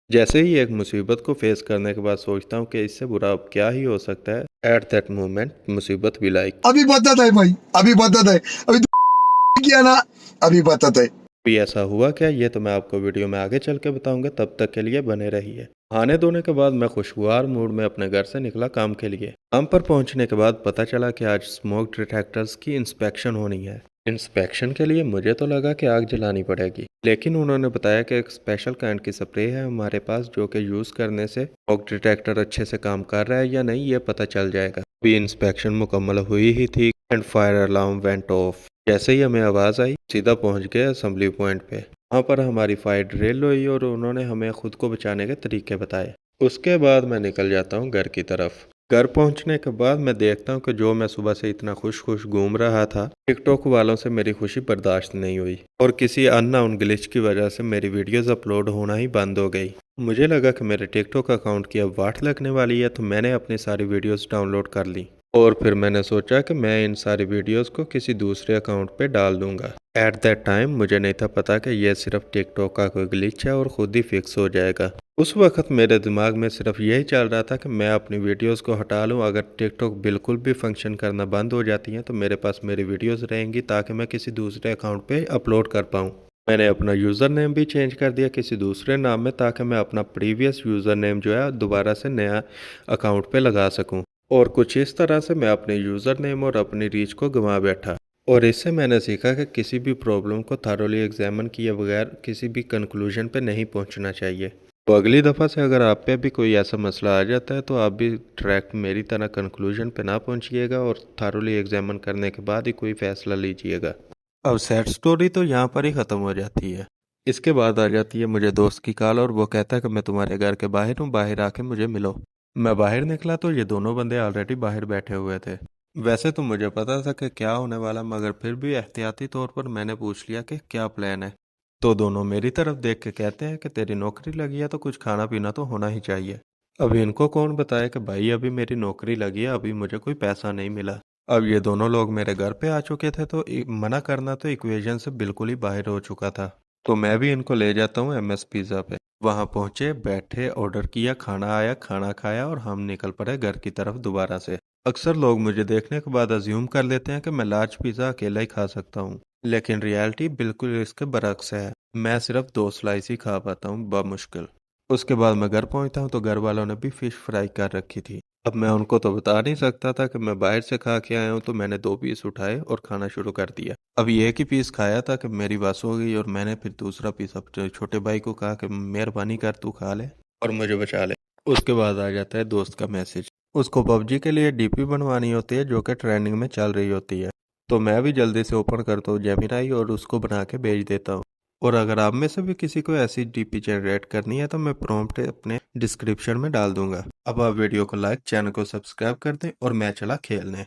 जैसे ही एक मुसीबत को फेस करने के बाद सोचता हूँ कि इससे बुरा अब क्या ही हो सकता है। एट दैट मोमेंट मुसीबत भी लाइक अभी बदत है भाई, अभी बदत है, अभी किया ना, अभी बदत है। भी ऐसा हुआ क्या, ये तो मैं आपको वीडियो में आगे चल के बताऊंगा। तब तक के लिए बने रहिए। नहाने धोने के बाद मैं खुशगवार मूड में अपने घर से निकला काम के लिए। काम पर पहुंचने के बाद पता चला कि आज स्मोक डिटेक्टर्स की इंस्पेक्शन होनी है। इंस्पेक्शन के लिए मुझे तो लगा कि आग जलानी पड़ेगी, लेकिन उन्होंने बताया कि एक स्पेशल काइंड की स्प्रे है हमारे पास जो कि यूज़ करने से स्मोक डिटेक्टर अच्छे से काम कर रहा है या नहीं ये पता चल जाएगा। अभी इंस्पेक्शन मुकम्मल हुई ही थी and fire alarm went of. जैसे ही हमें आवाज़ आई सीधा पहुंच गए असेंबली पॉइंट पे। वहाँ पर हमारी फायर ड्रिल हुई और उन्होंने हमें खुद को बचाने के तरीके बताए। उसके बाद मैं निकल जाता हूँ घर की तरफ। घर पहुंचने के बाद मैं देखता हूँ कि जो मैं सुबह से इतना खुश खुश घूम रहा था, टिकटॉक वालों से मेरी खुशी बर्दाश्त नहीं हुई और किसी अननोन ग्लिच की वजह से मेरी वीडियोस अपलोड होना ही बंद हो गई। मुझे लगा कि मेरे टिकटॉक अकाउंट की अब वाट लगने वाली है, तो मैंने अपनी सारी वीडियोस डाउनलोड कर ली और फिर मैंने सोचा कि मैं इन सारी वीडियोस को किसी दूसरे अकाउंट पे डाल दूंगा। एट दैट टाइम मुझे नहीं था पता कि यह सिर्फ टिकटॉक का कोई ग्लिच है और खुद ही फिक्स हो जाएगा। उस वक्त मेरे दिमाग में सिर्फ यही चल रहा था कि मैं अपनी वीडियोस को हटा लूं। अगर टिकटॉक बिल्कुल भी फंक्शन करना बंद हो जाती है तो मेरे पास मेरी वीडियोस रहेंगी ताकि मैं किसी दूसरे अकाउंट पे अपलोड कर पाऊँ। मैंने अपना यूज़र नेम भी चेंज कर दिया किसी दूसरे नाम में ताकि मैं अपना प्रीवियस यूज़र नेम जो है दोबारा से नया अकाउंट पे लगा सकूं। और कुछ इस तरह से मैं अपने यूज़र नेम और अपनी रीच को गंवा बैठा। और इससे मैंने सीखा कि किसी भी प्रॉब्लम को थारोली एग्जामिन किए बगैर किसी भी कंक्लूजन पे नहीं पहुंचना चाहिए। तो अगली दफ़ा से अगर आप पे भी कोई ऐसा मसला आ जाता है तो आप भी डायरेक्ट मेरी तरह कंक्लूजन पे ना पहुंचिएगा और थारोली एग्जामिन करने के बाद ही कोई फ़ैसला लीजिएगा। अब सैड स्टोरी तो यहाँ पर ही ख़त्म हो जाती है। इसके बाद आ जाती है मुझे दोस्त की कॉल और वो कहता है कि मैं तुम्हारे घर के बाहर हूँ, बाहर आके मुझे मिलो। मैं बाहर निकला तो ये दोनों बंदे ऑलरेडी बाहर बैठे हुए थे। वैसे तो मुझे पता था कि क्या होने वाला, मगर फिर भी एहतियाती तौर पर मैंने पूछ लिया कि क्या प्लान है। तो दोनों मेरी तरफ देख के कहते हैं कि तेरी नौकरी लगी है तो कुछ खाना पीना तो होना ही चाहिए। अब इनको कौन बताए कि भाई अभी मेरी नौकरी लगी है, अभी मुझे कोई पैसा नहीं मिला। अब ये दोनों लोग मेरे घर पे आ चुके थे तो मना करना तो इक्वेशन से बिल्कुल ही बाहर हो चुका था। तो मैं भी इनको ले जाता हूँ एमएस पिज़्ज़ा पे। वहाँ पहुँचे, बैठे, ऑर्डर किया, खाना आया, खाना खाया और हम निकल पड़े घर की तरफ दोबारा से। अक्सर लोग मुझे देखने के बाद अज्यूम कर लेते हैं कि मैं लार्ज पिज़्ज़ा अकेला ही खा सकता हूँ, लेकिन रियलिटी बिल्कुल इसके बरक्स है। मैं सिर्फ 2 स्लाइस ही खा पाता हूँ बमुश्किल। उसके बाद मैं घर पहुँचता हूँ तो घर वालों ने भी फ़िश फ्राई कर रखी थी। अब मैं उनको तो बता नहीं सकता था कि मैं बाहर से खा के आया हूँ, तो मैंने 2 पीस उठाए और खाना शुरू कर दिया। अब ये एक ही पीस खाया था कि मेरी बस हो गई और मैंने फिर दूसरा पीस अपने छोटे भाई को कहा कि मेहरबानी कर तू खा ले और मुझे बचा ले। उसके बाद आ जाता है दोस्त का मैसेज। उसको पबजी के लिए डीपी बनवानी होती है जो कि ट्रेंडिंग में चल रही होती है। तो मैं भी जल्दी से ओपन करता हूँ जेमिनाई और उसको बना के भेज देता हूँ। और अगर आप में से भी किसी को ऐसी डीपी जनरेट करनी है तो मैं प्रॉम्प्ट अपने डिस्क्रिप्शन में डाल दूंगा। अब आप वीडियो को लाइक, चैनल को सब्सक्राइब कर दें और मैं चला खेलने।